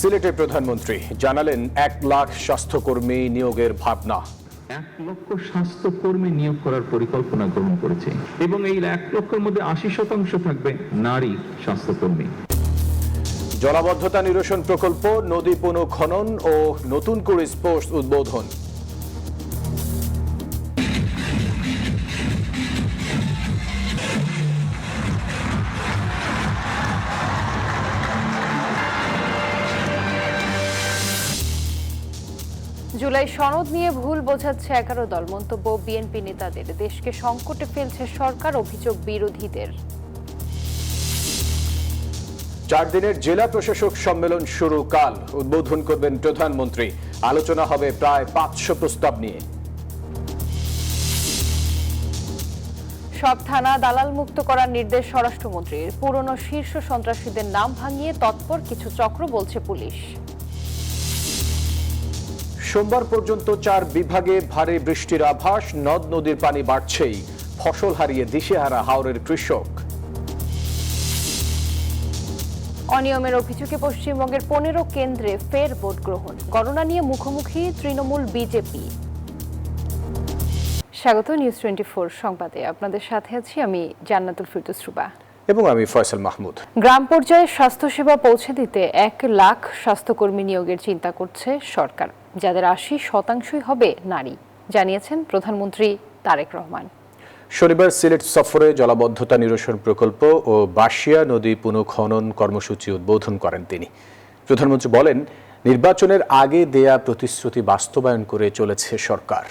সিলেটের প্রধানমন্ত্রী জানালেন 1 লাখ স্বাস্থ্যকর্মী নিয়োগের ভাবনা। 1 লক্ষ স্বাস্থ্যকর্মী নিয়োগ করার পরিকল্পনা গ্রহণ করেছে এবং এই 1 লক্ষের মধ্যে 80% থাকবে নারী স্বাস্থ্যকর্মী। জলাবদ্ধতা নিরসন প্রকল্প, নদী পুনঃখনন ও নতুন করে স্পোর্টস উদ্বোধন। জুলাই সনদ নিয়ে ভুল বোঝাচ্ছে 11 দল, মন্তব্য বিএনপি নেতাদের। দেশকে সংকটে ফেলছে সরকার, অভিযোগ বিরোধীদের। 4 দিনের জেলা প্রশাসক সম্মেলন শুরু কাল, উদ্বোধন করবেন প্রধানমন্ত্রী। আলোচনা হবে প্রায় 500 প্রস্তাব নিয়ে। সব থানা দালাল মুক্ত করার নির্দেশ স্বরাষ্ট্রমন্ত্রীর। পুরনো শীর্ষ সন্ত্রাসীদের নাম ভাঙিয়ে তৎপর কিছু চক্র, বলছে পুলিশ। সোমবার পর্যন্ত 4 বিভাগে ভারী বৃষ্টির আভাস, নদ নদীর পানি বাড়ছেই। ফসল হারিয়ে দিশেহারা হাওরের কৃষক। অনিয়মের অভিযোগে পশ্চিমবঙ্গের 15 কেন্দ্রে ফের ভোট গ্রহণ। গণনা নিয়ে মুখোমুখি তৃণমূল বিজেপি। স্বাগত নিউজ 24 সংবাদে, আপনাদের সাথে আছি আমি জান্নাতুল ফিরদৌস রুবা এবং আমি ফয়সাল মাহমুদ। গ্রাম পর্যায়ে স্বাস্থ্যসেবা পৌঁছে দিতে 1 লাখ স্বাস্থ্যকর্মী নিয়োগের চিন্তা করছে সরকার, যাদের 80% হবে নারী, জানিয়েছেন প্রধানমন্ত্রী তারেক রহমান। শনিবার সিলেট সফরে জলাবদ্ধতা নিরসন প্রকল্প ও বাসিয়া নদী পুনঃখনন কর্মসূচি উদ্বোধন করেন তিনি। প্রধানমন্ত্রী বলেন, নির্বাচনের আগে দেয়া প্রতিশ্রুতি বাস্তবায়ন করে চলেছে সরকার।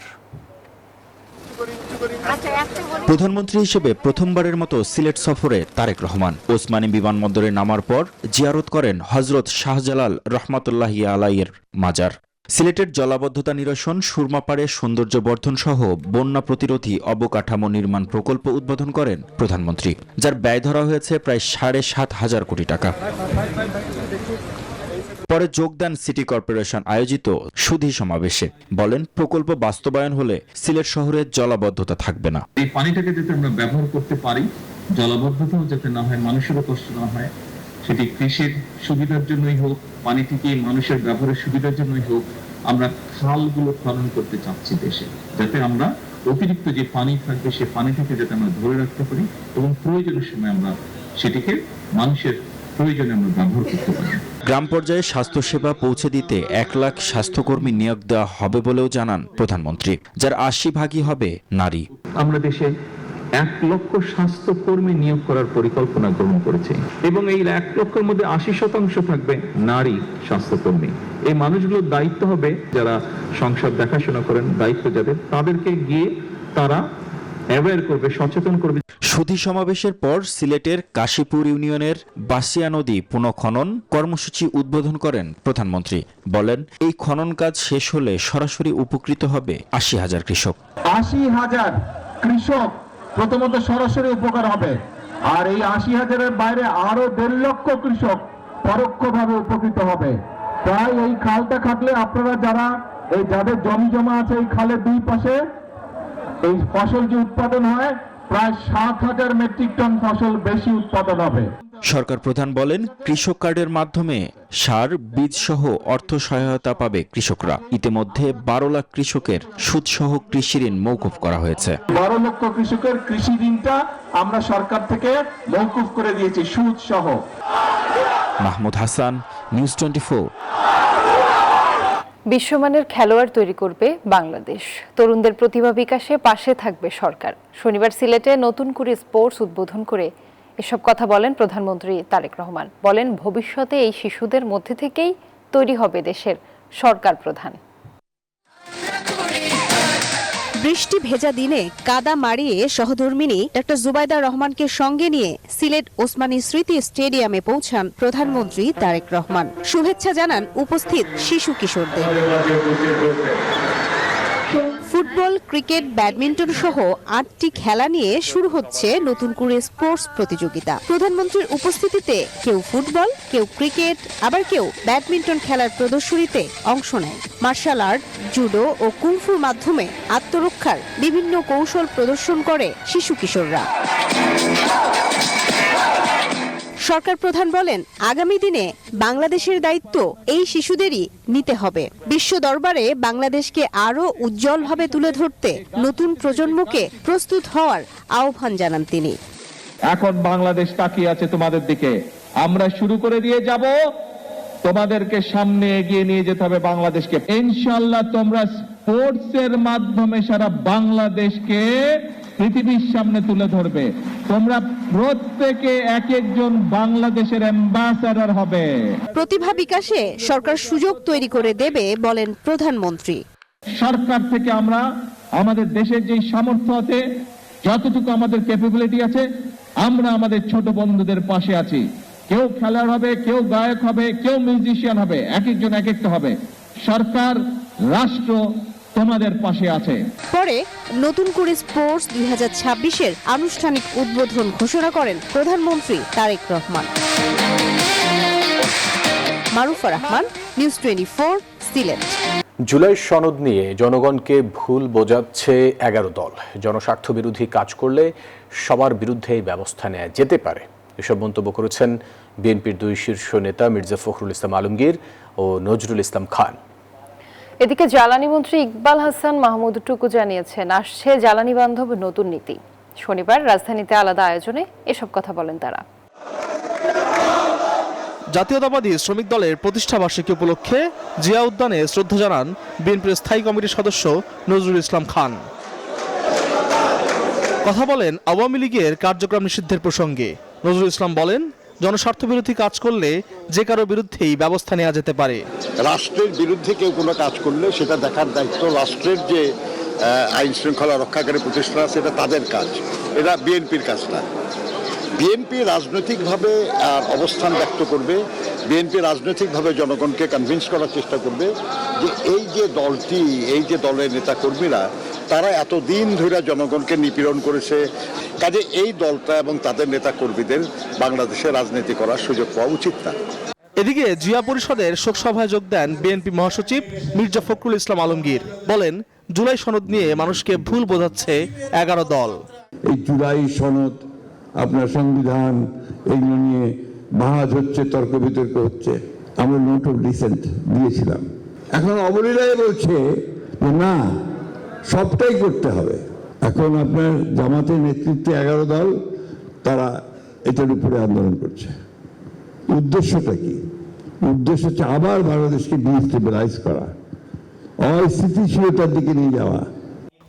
প্রধানমন্ত্রী হিসেবে প্রথমবারের মতো সিলেট সফরে তারেক রহমান ওসমানী বিমানবন্দরে নামার পর জিয়ারত করেন হযরত শাহজালাল রহমাতুল্লাহি আলাইহির মাজার। সিলেটের জলাবদ্ধতা নিরসন, সুরমাপাড়ে সৌন্দর্য বর্ধন সহ বন্যা প্রতিরোধী অবকাঠামো নির্মাণ প্রকল্প উদ্বোধন করেন প্রধানমন্ত্রী, যার ব্যয় ধরা হয়েছে প্রায় 7,500 কোটি টাকা। পরে যোগ দেন সিটি কর্পোরেশন আয়োজিত সুধী সমাবেশে। বলেন, প্রকল্প বাস্তবায়ন হলে সিলেট শহরে জলাবদ্ধতা থাকবে না। এই পানিটাকে যাতে আমরা ব্যবহার করতে পারি, জলাবদ্ধতাও যাতে না হয়, মানুষেরও কষ্ট না হয়, সেটি কৃষির সুবিধার জন্যই হোক, পানিটিকে মানুষের ব্যবহারের সুবিধার জন্যই হোক, আমরা খালগুলো খনন করতে চাচ্ছি দেশে, যাতে আমরা অতিরিক্ত যে পানি থাকবে সে পানিটাকে যাতে আমরা ধরে রাখতে পারি এবং প্রয়োজনের সময় আমরা সেটিকে মানুষের প্রয়োজনে আমরা ব্যবহার করতে পারি। গ্রাম পর্যায়ে স্বাস্থ্যসেবা পৌঁছে দিতে 1 লাখ স্বাস্থ্যকর্মী নিয়োগ দেওয়া হবে বলেও জানান প্রধানমন্ত্রী, যার 80% হবে নারী। আমরা দেশে 1 লক্ষ স্বাস্থ্যকর্মী নিয়োগ করার পরিকল্পনা গ্রহণ করেছি এবং এই 1 লক্ষের মধ্যে 80% থাকবে নারী স্বাস্থ্যকর্মী। এই মানুষগুলোর দায়িত্ব হবে, যারা সংসার দেখাশোনা করেন, দায়িত্ব যাদের, তাদেরকে গিয়ে তারা অ্যাওয়্যার করবে, সচেতন করবে। সুধী সমাবেশের পর সিলেটের কাশীপুর ইউনিয়নের বাসিয়া নদী পুনঃখনন কর্মসূচি উদ্বোধন করেন প্রধানমন্ত্রী। বলেন, এই খনন কাজ শেষ হলে সরাসরি উপকৃত হবে 80,000 কৃষক। 80,000 কৃষক প্রথমত সরাসরি উপকার হবে, আর এই 80,000-এর বাইরে আরো 1.5 লক্ষ কৃষক পরোক্ষভাবে উপকৃত হবে। তাই এই খালটা খাটলে আপনারা যারা এই যাদের জমি জমা আছে, এই খালের 2 পাশে এই ফসল যে উৎপাদন হয়, প্রায় 7,000 মেট্রিক টন ফসল বেশি উৎপাদন হবে। সরকার প্রধান বলেন, কৃষক কার্ডের মাধ্যমে সার, বীজ সহ অর্থ সহায়তা পাবে কৃষকরা। ইতিমধ্যে 12 লাখ কৃষকের সুদসহ কৃষি ঋণ মওকুফ করা হয়েছে। 12 লক্ষ কৃষকের কৃষি ঋণটা আমরা সরকার থেকে মওকুফ করে দিয়েছি, সুদ সহ। মাহমুদ হাসান, নিউজ 24। বিশ্বমানের খেলোয়াড় তৈরি করবে বাংলাদেশ, তরুণদের প্রতিভা বিকাশে পাশে থাকবে সরকার। শনিবার সিলেটে নতুন করে স্পোর্টস উদ্বোধন করে এসব কথা বলেন প্রধানমন্ত্রী তারেক রহমান। বলেন, ভবিষ্যতে এই শিশুদের মধ্যে থেকেই তৈরি হবে দেশের সরকার প্রধান। বৃষ্টি ভেজা দিনে কাদা মাড়িয়ে সহধর্মিণী ডক্টর জুবাইদা রহমানকে সঙ্গে নিয়ে সিলেট ওসমানী স্মৃতি স্টেডিয়ামে পৌঁছান প্রধানমন্ত্রী তারেক রহমান। শুভেচ্ছা জানান উপস্থিত শিশু কিশোরদের। ফুটবল, ক্রিকেট, ব্যাডমিন্টন সহ 8টি খেলা নিয়ে শুরু হচ্ছে নতুন করে স্পোর্টস প্রতিযোগিতা। প্রধানমন্ত্রীর উপস্থিতিতে কেউ ফুটবল, কেউ ক্রিকেট, আবার কেউ ব্যাডমিন্টন খেলার প্রদর্শনীতে অংশ নেয়। মার্শাল আর্ট, জুডো ও কুংফুর মাধ্যমে আত্মরক্ষার বিভিন্ন কৌশল প্রদর্শন করে শিশু কিশোররা। সরকার প্রধান বলেন, আগামী দিনে বাংলাদেশের দায়িত্ব এই শিশুদেরই নিতে হবে। বিশ্ব দরবারে বাংলাদেশকে আরও উজ্জ্বলভাবে তুলে ধরতে নতুন প্রজন্মকে প্রস্তুত হওয়ার আহ্বান জানান তিনি। এখন বাংলাদেশ তাকিয়ে আছে তোমাদের দিকে, আমরা শুরু করে দিয়ে যাব, তোমাদেরকে সামনে এগিয়ে নিয়ে যেতে হবে বাংলাদেশকে। ইনশাআল্লাহ তোমরা স্পোর্টসের মাধ্যমে সারা বাংলাদেশকে পৃথিবীর সামনে তুলে ধরবে। তোমরা প্রত্যেকে এক একজন বাংলাদেশের অ্যাম্বাসাডর হবে। প্রতিভা বিকাশে সরকার সুযোগ তৈরি করে দেবে বলেন প্রধানমন্ত্রী। সরকার থেকে আমরা আমাদের দেশের যে সামর্থ্য আছে, যতটুকু আমাদের ক্যাপাবিলিটি আছে, আমরা আমাদের ছোট বন্ধুদের পাশে আছি। কেউ খেলোয়াড় হবে, কেউ গায়ক হবে, কেউ মিউজিশিয়ান হবে, এক একজন এক একটা হবে। সরকার, রাষ্ট্র তোমাদের পাশে আছে। পরে নতুন করে স্পোর্টস 2026-এর আনুষ্ঠানিক উদ্বোধন ঘোষণা করেন প্রধানমন্ত্রী তারেক রহমান। মারুফা রহমান, নিউজ 24, সিলেট। জুলাই সনদ নিয়ে জনগণকে ভুল বোঝাচ্ছে 11 দল। জনস্বার্থ বিরোধী কাজ করলে সবার বিরুদ্ধে ব্যবস্থা নেওয়া যেতে পারে, এসব মন্তব্য করেছেন বিএনপির দুই শীর্ষ নেতা মির্জা ফখরুল ইসলাম আলমগীর ও নজরুল ইসলাম খান। এদিকে জ্বালানি মন্ত্রী ইকবাল হাসান মাহমুদ টুকু জানিয়েছেন, আসছে জ্বালানি বান্ধব নতুন নীতি। শনিবার রাজধানীতে আলাদা আয়োজনে এসব কথা বলেন তারা। জাতীয়তাবাদী শ্রমিক দলের প্রতিষ্ঠা বার্ষিকী উপলক্ষে জিয়া উদ্যানে শ্রদ্ধা জানান বিএনপির স্থায়ী কমিটির সদস্য নজরুল ইসলাম খান। কথা বলেন আওয়ামী লীগের কার্যক্রম নিষিদ্ধের প্রসঙ্গে। নজরুল ইসলাম বলেন, জনস্বার্থ বিরোধী কাজ করলে যে কারো বিরুদ্ধেই ব্যবস্থা নেওয়া যেতে পারে। রাষ্ট্রের বিরুদ্ধে কেউ কোনো কাজ করলে সেটা দেখার দায়িত্ব রাষ্ট্রের যে আইন শৃঙ্খলা রক্ষাকারী প্রতিষ্ঠান আছে, এটা তাদের কাজ, এটা বিএনপির কাজ না। বিএনপি রাজনৈতিকভাবে অবস্থান ব্যক্ত করবে, বিএনপি রাজনৈতিকভাবে জনগণকে কনভিন্স করার চেষ্টা করবে যে এই যে দলটি, এই যে দলের নেতাকর্মীরা, তারা এতদিন ধরে জনগণকে নিপীড়ন করেছে, কাজে এই দলটা এবং তাদের নেতাকর্মীদের বাংলাদেশে রাজনীতি করার সুযোগ পাওয়া উচিত না। এদিকে জিয়া পরিষদের শোকসভায় যোগ দেন বিএনপি মহাসচিব মির্জা ফখরুল ইসলাম আলমগীর। বলেন, জুলাই সনদ নিয়ে মানুষকে ভুল বোঝাচ্ছে 11 দল। এই জুলাই সনদ, আপনার সংবিধান, এগুলো নিয়ে বাহাজ হচ্ছে, তর্ক বিতর্ক হচ্ছে। আমরা নোট অফ ডিসেন্ট দিয়েছিলাম, এখন অবলীলায় বলছে যে না, সবটাই করতে হবে। এখন আপনার জামাতের নেতৃত্বে 11 দল, তারা এটার উপরে আন্দোলন করছে। উদ্দেশ্যটা কি? উদ্দেশ্য হচ্ছে আবার বাংলাদেশকে ডিস্টেবিলাইজ করা, অস্থিতিশীলতার দিকে নিয়ে যাওয়া।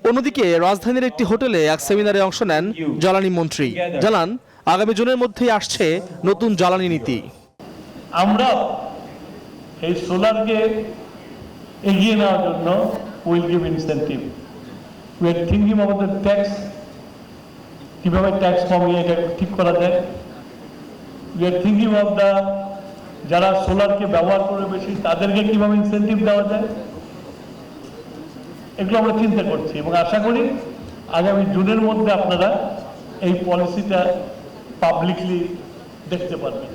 অন্যদিকে রাজধানীর একটি হোটেলে এক সেমিনারে অংশ নেন জ্বালানি মন্ত্রী। জানান, আগামী জুনের মধ্যেই আসছে নতুন জ্বালানি নীতি। আমরা এই সোলারকে এগিয়ে নেওয়ার জন্য will give incentive. We are thinking of the tax, কিভাবে ট্যাক্স কমিয়ে এটা ঠিক করা যায়। We are thinking of the, যারা সোলারকে ব্যবহার করে বেশি তাদেরকে কিভাবে ইনসেন্টিভ দেওয়া যায়, এগুলো আমরা চিন্তা করছি এবং আশা করি আগামী জুনের মধ্যে আপনারা এই পলিসিটা পাবলিকলি দেখতে পারবেন।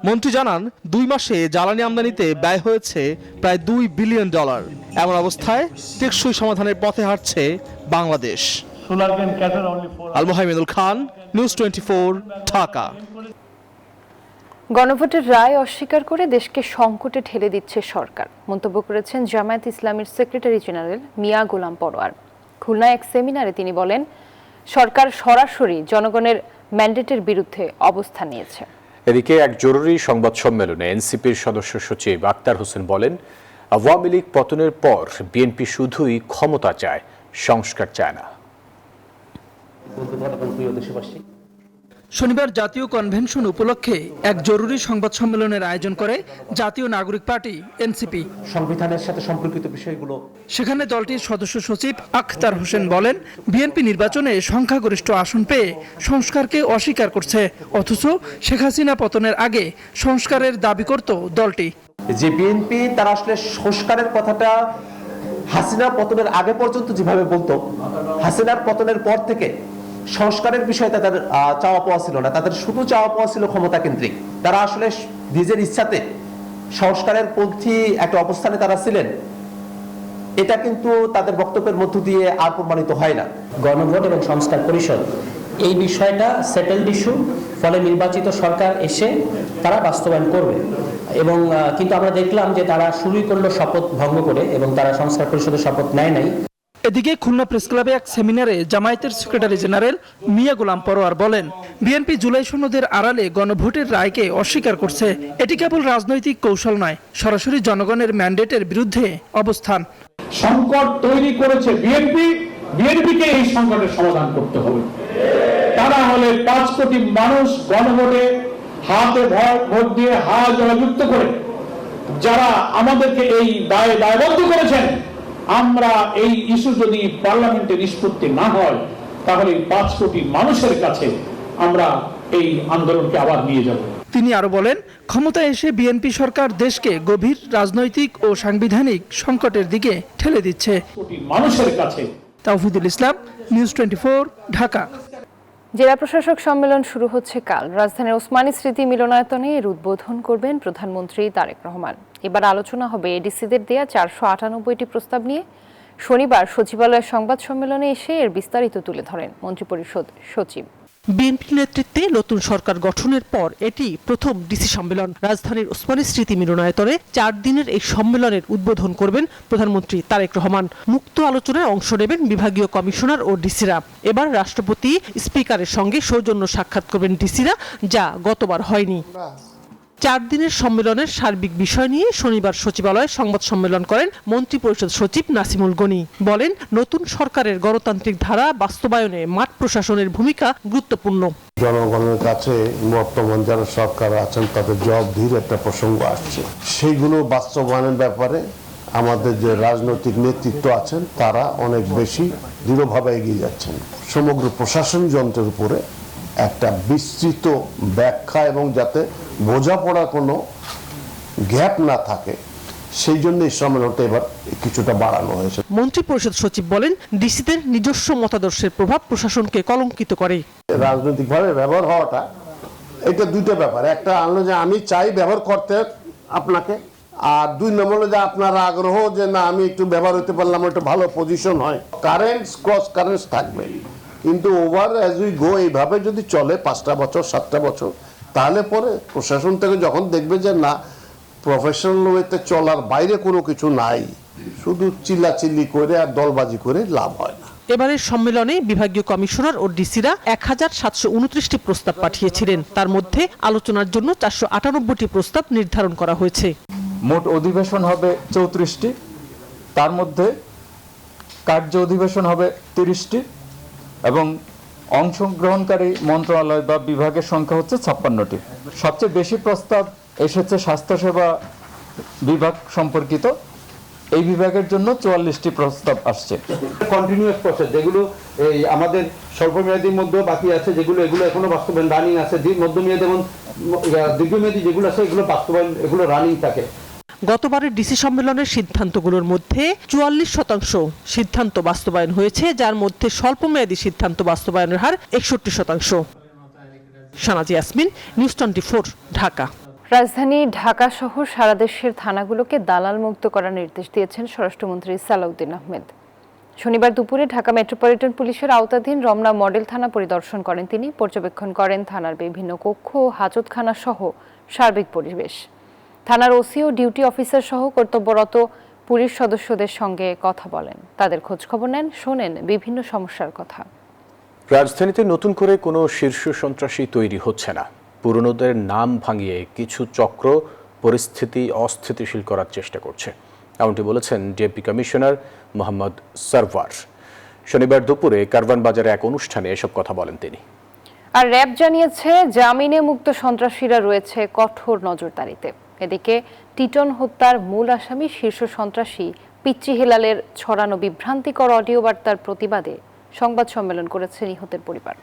মন্ত্রী জানান, 2 মাসে জ্বালানি আমদানিতে ব্যয় হয়েছে প্রায় $2 বিলিয়ন। এমন অবস্থায় টেকসই সমাধানের পথে হাঁটছে বাংলাদেশ। আল মোহাইমেদুল খান, নিউজ 24, ঢাকা। গণভোটের রায় অস্বীকার করে দেশকে সংকটে ঠেলে দিচ্ছে সরকার, মন্তব্য করেছেন জামায়াত ইসলামীর সেক্রেটারি জেনারেল মিয়া গোলাম পরোয়ার। খুলনায় এক সেমিনারে তিনি বলেন, সরকার সরাসরি জনগণের ম্যান্ডেটের বিরুদ্ধে অবস্থান নিয়েছে। এদিকে এক জরুরি সংবাদ সম্মেলনে এনসিপির সদস্য সচিব আক্তার হোসেন বলেন, আওয়ামী লীগ পতনের পর বিএনপি শুধুই ক্ষমতা চায়, সংস্কার চায় না। শনিবার জাতীয় কনভেনশন উপলক্ষে এক জরুরি সংবাদ সম্মেলনের আয়োজন করে জাতীয় নাগরিক পার্টি এনসিপি। সংবিধানের সাথে সম্পর্কিত বিষয়গুলো, সেখানে দলটির সদস্য সচিব আখতার হোসেন বলেন, বিএনপি নির্বাচনে সংখ্যাগরিষ্ঠ আসন পেয়ে সংস্কারকে অস্বীকার করছে, অথচ শেখ হাসিনা পতনের আগে সংস্কারের দাবি করত দলটি। যে বিএনপি তারা আসলে সংস্কারের কথাটা হাসিনা পতনের আগে পর্যন্ত যেভাবে বলতো, হাসিনার পতনের পর থেকে সংস্কারের বিষয়ে তাদের চাওয়া পাওয়া ছিল না, তাদের শুধু চাওয়া পাওয়া ছিল ক্ষমতা কেন্দ্রিক। তারা আসলে নিজের ইচ্ছাতে সংস্কারের পন্থী একটা অবস্থানে তারা ছিলেন, এটা কিন্তু তাদের বক্তব্যের মধ্য দিয়ে আর প্রমাণিত হয় না। গণভোট এবং সংস্কার পরিষদ এই বিষয়টা সেটেলড ইস্যু, ফলে নির্বাচিত সরকার এসে তারা বাস্তবায়ন করবে। এবং কিন্তু আমরা দেখলাম যে তারা শুরুই করলো শপথ ভঙ্গ করে, এবং তারা সংস্কার পরিষদের শপথ নেয় নাই। এদিকে খুলনা প্রেস ক্লাবে এক সেমিনারে জামায়াতের সেক্রেটারি জেনারেল মিয়া গোলাম পরোয়ার বলেন, বিএনপি জুলাই সনদের আড়ালে গণভোটের রায়কে অস্বীকার করছে। এটি কেবল রাজনৈতিক কৌশল নয়, সরাসরি জনগণের ম্যান্ডেটের বিরুদ্ধে অবস্থান। সংকট তৈরি করেছে বিএনপিকে এই সংকটের সমাধান করতে হবে। তা না হলে 5 কোটি মানুষ গণভোটে হাতে ভোট দিয়ে হাত জয়যুক্ত করে যারা আমাদেরকে এই দায়বদ্ধ করেছেন, আমরা এই ইস্যু যদি পার্লামেন্টে নিষ্পত্তি না হয়, তাহলে 5 কোটি মানুষের কাছে আমরা এই আন্দোলনকে আবার নিয়ে যাব। তিনি আরো বলেন, ক্ষমতায় এসে বিএনপি সরকার দেশকে গভীর রাজনৈতিক ও সাংবিধানিক সংকটের দিকে ঠেলে দিচ্ছে। মানুষের কাছে। তাওহিদুল ইসলাম, নিউজ 24, ঢাকা। জেলা প্রশাসক সম্মেলন শুরু হচ্ছে কাল। রাজধানীর ওসমানী স্মৃতি মিলনায়তনে এর উদ্বোধন করবেন প্রধানমন্ত্রী তারেক রহমান। এবার আলোচনা হবে এডিসিদের দেয়া 498টি প্রস্তাব নিয়ে। শনিবার সচিবালয়ের সংবাদ সম্মেলনে এসে এর বিস্তারিত তুলে ধরেন মন্ত্রিপরিষদ সচিব। বিএনপির নেতৃত্বে নতুন সরকার গঠনের পর এটি প্রথম ডিসি সম্মেলন। রাজধানীর ওসমানী স্মৃতি মিলনায়তনে 4 দিনের এই সম্মেলনের উদ্বোধন করবেন প্রধানমন্ত্রী তারেক রহমান। মুক্ত আলোচনায় অংশ নেবেন বিভাগীয় কমিশনার ও ডিসিরা। এবার রাষ্ট্রপতি স্পিকারের সঙ্গে সৌজন্য সাক্ষাৎ করবেন ডিসিরা, যা গতবার হয়নি। 4 দিনের সম্মেলনের সার্বিক বিষয় নিয়ে শনিবার সচিবালয়ে সংবাদ সম্মেলন করেন মন্ত্রিপরিষদ সচিব নাসিমুল গনি। বলেন, নতুন সরকারের গণতান্ত্রিক ধারা বাস্তবায়নে মাঠ প্রশাসনের ভূমিকা গুরুত্বপূর্ণ। জনগণের কাছে বর্তমান যারা সরকার আছেন তাদের জবাবদিহির একটা প্রসঙ্গ আসছে, সেইগুলো বাস্তবায়নের ব্যাপারে আমাদের যে রাজনৈতিক নেতৃত্ব আছেন তারা অনেক বেশি দৃঢ়ভাবে এগিয়ে যাচ্ছেন। সমগ্র প্রশাসন যন্ত্রের উপরে একটা বিস্তৃত ব্যাখ্যা এবং যাতে বোঝাপড়া কোনো গ্যাপ না থাকে, সেই জন্য এই সম্মেলনটা এবার কিছুটা বাড়ানো হয়েছে। মন্ত্রিপরিষদ সচিব বলেন, ডিসিদের নিজস্ব মতাদর্শের প্রভাব প্রশাসনকে কলঙ্কিত করে। রাজনৈতিকভাবে ব্যবহার হওয়াটা এটা দুইটা ব্যাপার। একটা আনলো যে আমি চাই ব্যবহার করতে আপনাকে, আর 2 নম্বর হলো যে আপনার আগ্রহ যে না আমি একটু ব্যবহার হতে পারলাম, একটা ভালো পজিশন হয়। কারেন্টস ক্রস কারেন্টস থাকবে, কিন্তু ওভার অ্যাজ উই গো এইভাবে যদি চলে 5টা বছর 7টা বছর, তাহলে পরে প্রশাসন থেকে যখন দেখবে যে না প্রফেশনাল ওয়েতে চলার বাইরে কোনো কিছু নাই, শুধু চিল্লাচিল্লি করে আর দলবাজি করে লাভ হয় না। এবারের সম্মেলনে বিভাগীয় কমিশনার ও ডিসিরা 1729টি প্রস্তাব পাঠিয়েছিলেন। তার মধ্যে আলোচনার জন্য 498টি প্রস্তাব নির্ধারণ করা হয়েছে। মোট অধিবেশন হবে 34টি, তার মধ্যে কার্য অধিবেশন হবে 30টি এবং অংশগ্রহণকারী মন্ত্রণালয় বা বিভাগের সংখ্যা হচ্ছে 56টি। সবচেয়ে বেশি প্রস্তাব এসেছে স্বাস্থ্যসেবা বিভাগ সম্পর্কিত। এই বিভাগের জন্য 44টি প্রস্তাব আসছে। কন্টিনিউয়াস প্রসেস যেগুলো এই আমাদের স্বল্পমেয়াদীর মধ্যে বাকি আছে, যেগুলো এগুলো এখনো বাস্তবায়ন রানিং আছে, মধ্যমেয়াদী এবং দীর্ঘমেয়াদী যেগুলো আছে এগুলো বাস্তবায়ন এগুলো রানিং থাকে। গতবারের ডিসি সম্মেলনের সিদ্ধান্তগুলোর মধ্যে 44% সিদ্ধান্ত বাস্তবায়ন হয়েছে, যার মধ্যে স্বল্পমেয়াদী সিদ্ধান্ত বাস্তবায়নের হার 61%। শানাজি ইয়াসমিন, নিউজ 24, ঢাকা। রাজধানী ঢাকা সহ সারা দেশের থানাগুলোকে দালাল মুক্ত করার নির্দেশ দিয়েছেন স্বরাষ্ট্রমন্ত্রী সালাউদ্দিন আহমেদ। শনিবার দুপুরে ঢাকা মেট্রোপলিটন পুলিশের আওতাধীন রমনা মডেল থানা পরিদর্শন করেন তিনি। পর্যবেক্ষণ করেন থানার বিভিন্ন কক্ষ ও হাজতখানা সহ সার্বিক পরিবেশ। থানার ওসি ও ডিউটি অফিসার সহ কর্তব্যরত পুলিশ সদস্যদের সঙ্গে কথা বলেন, তাদের খোঁজখবর নেন, শোনেন বিভিন্ন সমস্যার কথা। রাজধানীতে নতুন করে কোনো শীর্ষ সন্ত্রাসী তৈরি হচ্ছে না। পুরনোদের নাম ভাঙিয়ে কিছু চক্র পরিস্থিতি অস্থিতিশীল করার চেষ্টা করছে, এমনটি বলেছেন ডিএমপি কমিশনার মোহাম্মদ সরওয়ার। শনিবার দুপুরে কারওয়ান বাজারে এক অনুষ্ঠানে এসব কথা বলেন তিনি। আর র্যাব জানিয়েছে জামিনে মুক্ত সন্ত্রাসীরা রয়েছে কঠোর নজরদারিতে। এদিকে টিটন হত্যার মূল আসামি শীর্ষ সন্ত্রাসী পিচ্চি হেলালের ছড়ানো বিভ্রান্তিকর অডিও বার্তার প্রতিবাদে সংবাদ সম্মেলন করেছে নিহতের পরিবার।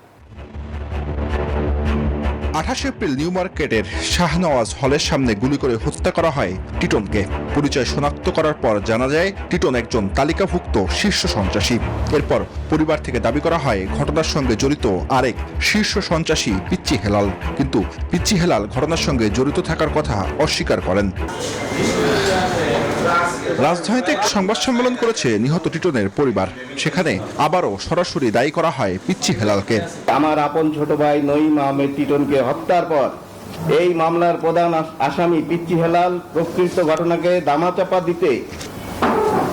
28 এপ্রিল নিউ মার্কেটের শাহনওয়াজ হলের সামনে গুলি করে হত্যা করা হয় টিটনকে। পরিচয় শনাক্ত করার পর জানা যায় টিটন একজন তালিকাভুক্ত শীর্ষ সন্ত্রাসী। এরপর পরিবার থেকে দাবি করা হয় ঘটনার সঙ্গে জড়িত আরেক শীর্ষ সন্ত্রাসী পিচ্চি হেলাল, কিন্তু পিচ্চি হেলাল ঘটনার সঙ্গে জড়িত থাকার কথা অস্বীকার করেন। রাজধানীতে এক সংবাদ সম্মেলন করেছে নিহত টিটনের পরিবার। সেখানে আবারও সরাসরি দায়ী করা হয় পিচ্চি হেলালকে। আমার আপন ছোট ভাই নঈম আহমেদ টিটনকে হত্যার পর এই মামলার প্রধান আসামি পিচ্চি হেলাল প্রকৃত ঘটনাকে দামাচাপা দিতে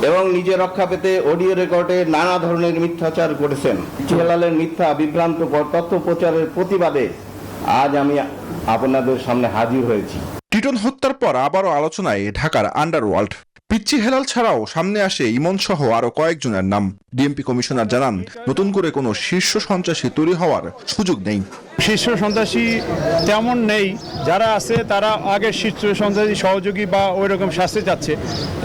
এবং নিজে রক্ষা পেতে অডিও রেকর্ডে নানা ধরনের মিথ্যাচার করেছেন। পিচ্চি হেলালের মিথ্যা বিভ্রান্তকর তথ্য প্রচারের প্রতিবাদে আজ আমি আপনাদের সামনে হাজির হয়েছি। টিটন হত্যার পর আবারও আলোচনায় ঢাকার আন্ডারওয়ার্ল্ড। পিচ্চি হেলাল ছাড়াও সামনে আসে ইমন সহ আরো কয়েকজনের নাম। ডিএমপি কমিশনার জানান, নতুন করে কোনো শীর্ষ সন্ত্রাসী তৈরি হওয়ার সুযোগ নেই। শীর্ষ সন্ত্রাসী তেমন নেই, যারা আছে তারা আগের শীর্ষ সন্ত্রাসী সহযোগী বা ওই রকম শাস্তি চাচ্ছে।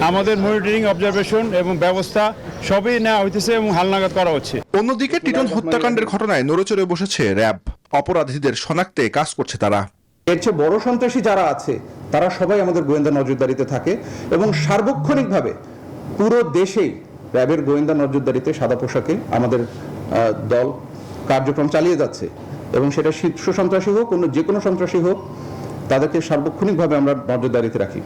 আমাদের মনিটরিং, অবজারভেশন এবং ব্যবস্থা সবই নেওয়া হইতেছে এবং হালনাগাদ করা হচ্ছে। অন্যদিকে টিটন হত্যাকাণ্ডের ঘটনায় নড়েচড়ে বসেছে র্যাব। অপরাধীদের শনাক্তে কাজ করছে তারা। এর চেয়ে বড় সন্ত্রাসী যারা আছে তারা সবাই আমাদের গোয়েন্দা নজরদারিতে থাকে এবং সার্বক্ষণিকভাবে পুরো দেশেই র্যাবের গোয়েন্দা নজরদারিতে সাদা পোশাকে আমাদের দল কার্যক্রম চালিয়ে যাচ্ছে এবং সেটা শীর্ষ সন্ত্রাসী হোক, যে কোনো সন্ত্রাসী হোক, তাদেরকে সার্বক্ষণিকভাবে আমরা নজরদারিতে রাখি।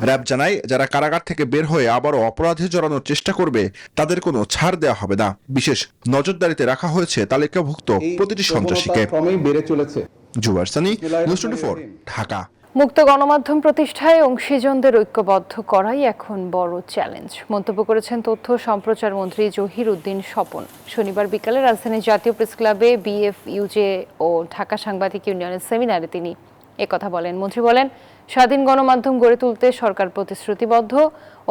র্যাব জানায়, যারা কারাগার থেকে বের হয়ে আবারও অপরাধে জড়ানোর চেষ্টা করবে তাদের কোনো ছাড় দেওয়া হবে না। বিশেষ নজরদারিতে রাখা হয়েছে তালিকাভুক্ত প্রতিটি সন্ত্রাসীকে। বেড়ে চলেছে। জুবার সানি, নিউজ 24, ঢাকা। মুক্ত গণমাধ্যম প্রতিষ্ঠায় অংশীজনদের ঐক্যবদ্ধ করাই এখন বড় চ্যালেঞ্জ মন্তব্য করেছেন তথ্য সম্প্রচার মন্ত্রী জহির উদ্দিন স্বপন। শনিবার বিকালে রাজধানীর জাতীয় প্রেস ক্লাবে বিএফইউজে ও ঢাকা সাংবাদিক ইউনিয়নের সেমিনারে তিনি একথা বলেন। মন্ত্রী বলেন, স্বাধীন গণমাধ্যম গড়ে তুলতে সরকার প্রতিশ্রুতিবদ্ধ।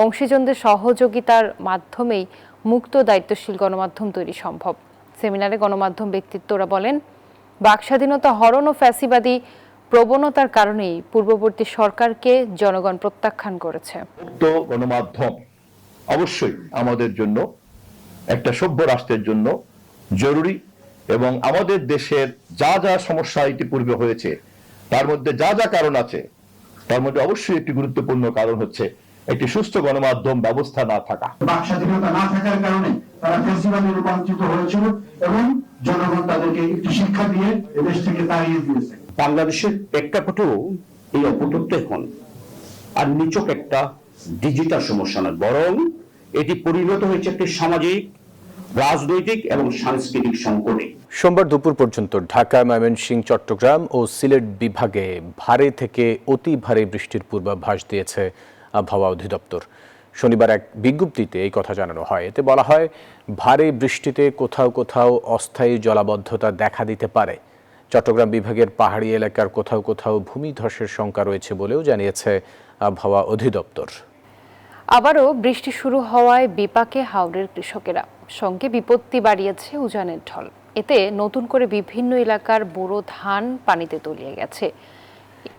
অংশীজনদের সহযোগিতার মাধ্যমেই মুক্ত দায়িত্বশীল গণমাধ্যম তৈরি সম্ভব। সেমিনারে গণমাধ্যম ব্যক্তিত্বরা বলেন, বাকস্বাধীনতা হরণ ও ফ্যাসিবাদী প্রবণতার কারণেই পূর্ববর্তী সরকারকে জনগণ প্রত্যাখ্যান করেছে। মুক্ত গণমাধ্যম অবশ্যই আমাদের জন্য, একটা সভ্য রাষ্ট্রের জন্য জরুরি এবং আমাদের দেশের যা যা সমস্যা ইতিপূর্বে হয়েছে তার মধ্যে যা যা কারণ আছে তার মধ্যে অবশ্যই একটি গুরুত্বপূর্ণ কারণ হচ্ছে একটি সুস্থ গণমাধ্যম ব্যবস্থা না থাকা। বাকস্বাধীনতা না থাকার কারণে তারা ফ্যাসিবাদে রূপান্তরিত হয়েছিল এবং জনগণ তাদেরকে একটি শিক্ষা দিয়ে এদেশ থেকে তাড়িয়ে দিয়েছে। বাংলাদেশের প্রেক্ষাপটেও এই অপতত্ত্ব এখন আর নিছক একটা ডিজিটাল সমস্যা নয়, বরং এটি পরিণত হয়েছে একটি সামাজিক, রাজনৈতিক এবং সাংস্কৃতিক সংকটে। সোমবার দুপুর পর্যন্ত ঢাকা, ময়মনসিংহ, চট্টগ্রাম ও সিলেট বিভাগে ভারী থেকে অতি ভারী বৃষ্টির পূর্বাভাস দিয়েছে আবহাওয়া অধিদপ্তর। শনিবার এক বিজ্ঞপ্তিতে এই কথা জানানো হয়। এতে বলা হয়, ভারী বৃষ্টিতে কোথাও কোথাও অস্থায়ী জলাবদ্ধতা দেখা দিতে পারে। চট্টগ্রাম বিভাগের পাহাড়ি এলাকার কোথাও কোথাও ভূমিধসের শঙ্কা রয়েছে বলেও জানিয়েছে আবহাওয়া অধিদপ্তর। আবারও বৃষ্টি শুরু হওয়ায় বিপাকে হাওরের কৃষকেরা, সঙ্গে বিপত্তি বাড়িয়েছে উজানের ঢল। এতে নতুন করে বিভিন্ন এলাকার বোরো ধান পানিতে তলিয়ে গেছে।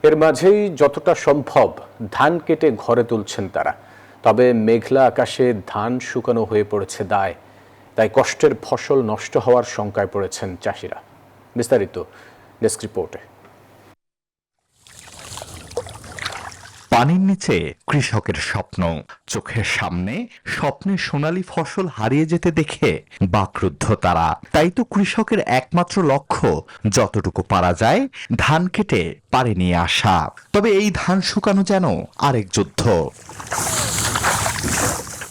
এর মাঝেই যতটা সম্ভব ধান কেটে ঘরে তুলছেন তারা। তবে মেঘলা আকাশে ধান শুকানো হয়ে পড়েছে দায়। তাই কষ্টের ফসল নষ্ট হওয়ার শঙ্কায় পড়েছেন চাষিরা। বিস্তারিত ডেস্ক রিপোর্টে। পানির নিচে কৃষকের স্বপ্ন, চোখের সামনে স্বপ্নের সোনালী ফসল হারিয়ে যেতে দেখে বাকরুদ্ধ তারা। তাই তো কৃষকের একমাত্র লক্ষ্য যতটুকু পারা যায় ধান কেটে পাড়ে নিয়ে আসা। তবে এই ধান শুকানো যেন আরেক যুদ্ধ।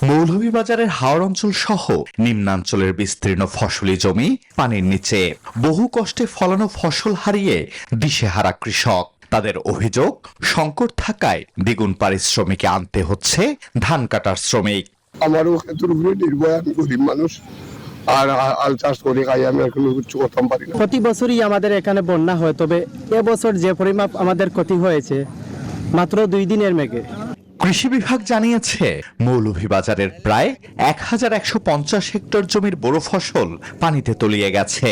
মৌলভীবাজারের হাওর অঞ্চল সহ নিম্নাঞ্চলের বিস্তীর্ণ ফসলি জমি পানির নিচে। বহু কষ্টে ফলানো ফসল হারিয়ে দিশেহারা কৃষক। তাদের অভিযোগ, সংকট থাকায় দ্বিগুণ পারিশ্রমিকে আনতে হচ্ছে ধান কাটার শ্রমিক। আমারও ক্ষেত্রের উপরে নির্ভর, আমি গরিব মানুষ আর আল চাষ করে খাই, আমি আর কোনো কিছু করতে পারি না। প্রতি বছরই আমাদের এখানে বন্যা হয়, তবে এবছর যে পরিমাপ আমাদের ক্ষতি হয়েছে মাত্র 2 দিনের মেঘে। কৃষি বিভাগ জানিয়েছে, মৌলভীবাজারের প্রায় 1150 হেক্টর জমির বোরো ফসল পানিতে তলিয়ে গেছে।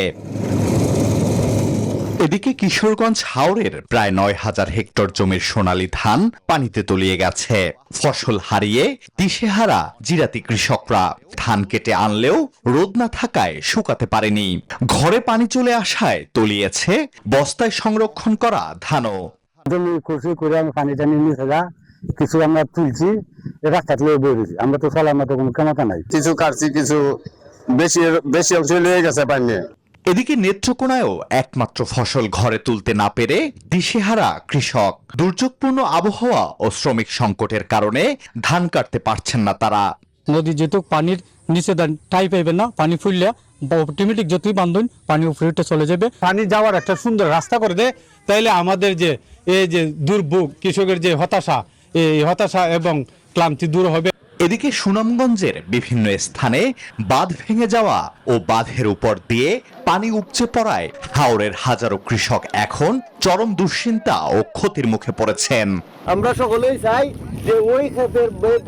এদিকে কিশোরগঞ্জ হাওরের প্রায় 9000 হেক্টর জমির সোনালী ধান পানিতে তলিয়ে গেছে। ফসল হারিয়ে দিশেহারা জিরাতি কৃষকরা। ধান কেটে আনলেও রোদ না থাকায় শুকাতে পারেনি। ঘরে পানি চলে আসায় তলিয়েছে বস্তায় সংরক্ষণ করা ধানও। খুশি করে আমি পানি টানি নিয়ে কিছু আমরা তুলছি, রাস্তা তুলে বেরিয়েছি। আমরা তো চলার মতো কোনো ক্ষমতা নাই। কিছু কাটছি, কিছু বেশি অংশ লেগে গেছে পানি। এদিকে নেত্রকোনায়ও একমাত্র ফসল ঘরে তুলতে না পেরে দিশেহারা কৃষক। দুর্যোগপূর্ণ আবহাওয়া ও শ্রমিক সংকটের কারণে ধান কাটতে পারছেন না তারা। নদী যেহেতু পানির নিচে ঠাই পাইবে না, পানি ফুললে অটোমেটিক যতই বান্ধন পানি উপরে উঠে চলে যাবে। পানি যাওয়ার একটা সুন্দর রাস্তা করে দেয়, তাইলে আমাদের যে এই যে দুর্ভোগ, কৃষকের যে হতাশা, এই হতাশা এবং ক্লান্তি দূর হবে। এদিকে সুনামগঞ্জের বিভিন্ন স্থানে বাঁধ ভেঙে যাওয়া ও বাঁধের উপর দিয়ে পানি উপচে পড়ায় হাওরের হাজারো কৃষক এখন চরম দুশ্চিন্তা ও ক্ষতির মুখে পড়েছেন। আমরা সকলেই চাই যে ওই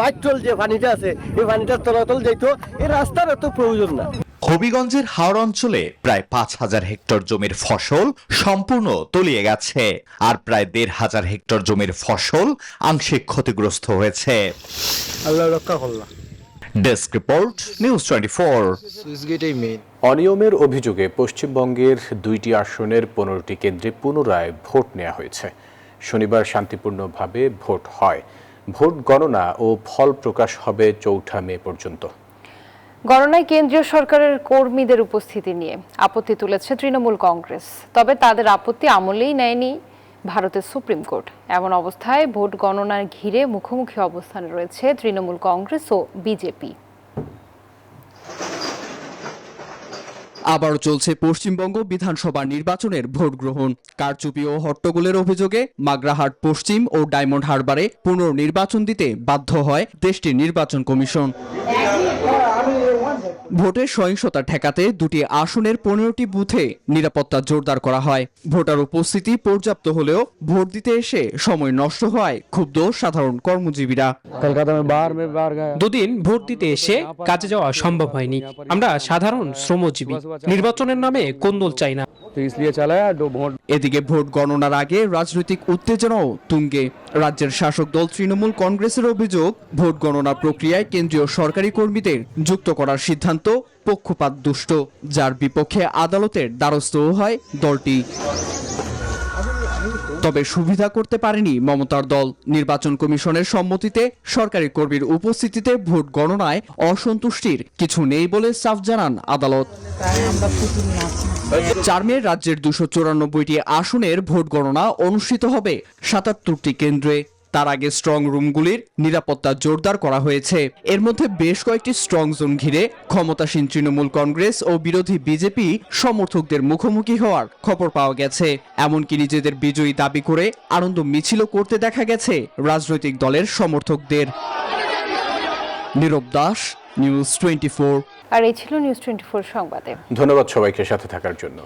বাইচল যে পানিটা আছে এই পানিটা তলাতল যাইতো, এই রাস্তার এত প্রয়োজন না। হবিগঞ্জের হাওর অঞ্চলে প্রায় 5,000 হেক্টর জমির ফসল সম্পূর্ণ তলিয়ে গেছে, আর প্রায় 1,500 হেক্টর জমির ফসল আংশিক ক্ষতিগ্রস্ত হয়েছে। আল্লাহ রক্ষা করলাম। Desk report, news 24। অনিয়মের অভিযোগে পশ্চিমবঙ্গের 2টি আসনের 15টি কেন্দ্রে পুনরায় ভোট নেওয়া হয়েছে। শনিবার শান্তিপূর্ণভাবে ভোট হয়। ভোট গণনা ও ফল প্রকাশ হবে 4 মে পর্যন্ত। গণনায় কেন্দ্রীয় সরকারের কর্মীদের উপস্থিতি নিয়ে আপত্তি তুলেছে তৃণমূল কংগ্রেস। তবে তাদের আপত্তি আমলেই নেয়নি ভারতের সুপ্রিম কোর্ট। এমন অবস্থায় ভোট গণনার ঘিরে মুখোমুখি অবস্থানে রয়েছে তৃণমূল কংগ্রেস ও বিজেপি। আবারও চলছে পশ্চিমবঙ্গ বিধানসভা নির্বাচনের ভোট গ্রহণ। কারচুপি ও হট্টগোলের অভিযোগে মাগরাহাট পশ্চিম ও ডায়মন্ড হারবারে পুনর্নির্বাচন দিতে বাধ্য হয় দেশটির নির্বাচন কমিশন। ভোটের সহিংসতা ঠেকাতে 2টি আসনের 15টি বুথে নিরাপত্তা জোরদার করা হয়। ভোটার উপস্থিতি পর্যাপ্ত হলেও ভোট দিতে এসে সময় নষ্ট হয় ক্ষুব্ধ সাধারণ কর্মজীবীরা। দুদিন ভোট দিতে এসে কাজে যাওয়া সম্ভব হয়নি। আমরা সাধারণ শ্রমজীবী, নির্বাচনের নামে কোন্দল চাই না। এদিকে ভোট গণনার আগে রাজনৈতিক উত্তেজনাও তুঙ্গে। রাজ্যের শাসক দল তৃণমূল কংগ্রেসের অভিযোগ, ভোট গণনা প্রক্রিয়ায় কেন্দ্রীয় সরকারি কর্মীদের যুক্ত করার সিদ্ধান্ত পক্ষপাত দুষ্ট, যার বিপক্ষে আদালতের দ্বারস্থও হয় দলটি। তবে সুবিধা করতে পারেনি মমতার দল। নির্বাচন কমিশনের সম্মতিতে সরকারি কর্মীর উপস্থিতিতে ভোট গণনায় অসন্তুষ্টির কিছু নেই বলে সাফ জানান আদালত। 4 মে রাজ্যের 294টি আসনের ভোট গণনা অনুষ্ঠিত হবে 77টি কেন্দ্রে। তার আগে স্ট্রং রুমগুলির নিরাপত্তা জোরদার করা হয়েছে। এর মধ্যে বেশ কয়েকটি স্ট্রং জোন ঘিরে ক্ষমতাসীন তৃণমূল কংগ্রেস ও বিরোধী বিজেপি সমর্থকদের মুখোমুখি হওয়ার খবর পাওয়া গেছে। এমনকি নিজেদের বিজয়ী দাবি করে আনন্দ মিছিলও করতে দেখা গেছে রাজনৈতিক দলের সমর্থকদের। নীরব দাস, নিউজ 24। আর এই ছিল নিউজ 24 সংবাদে। ধন্যবাদ সবাইকে সাথে থাকার জন্য।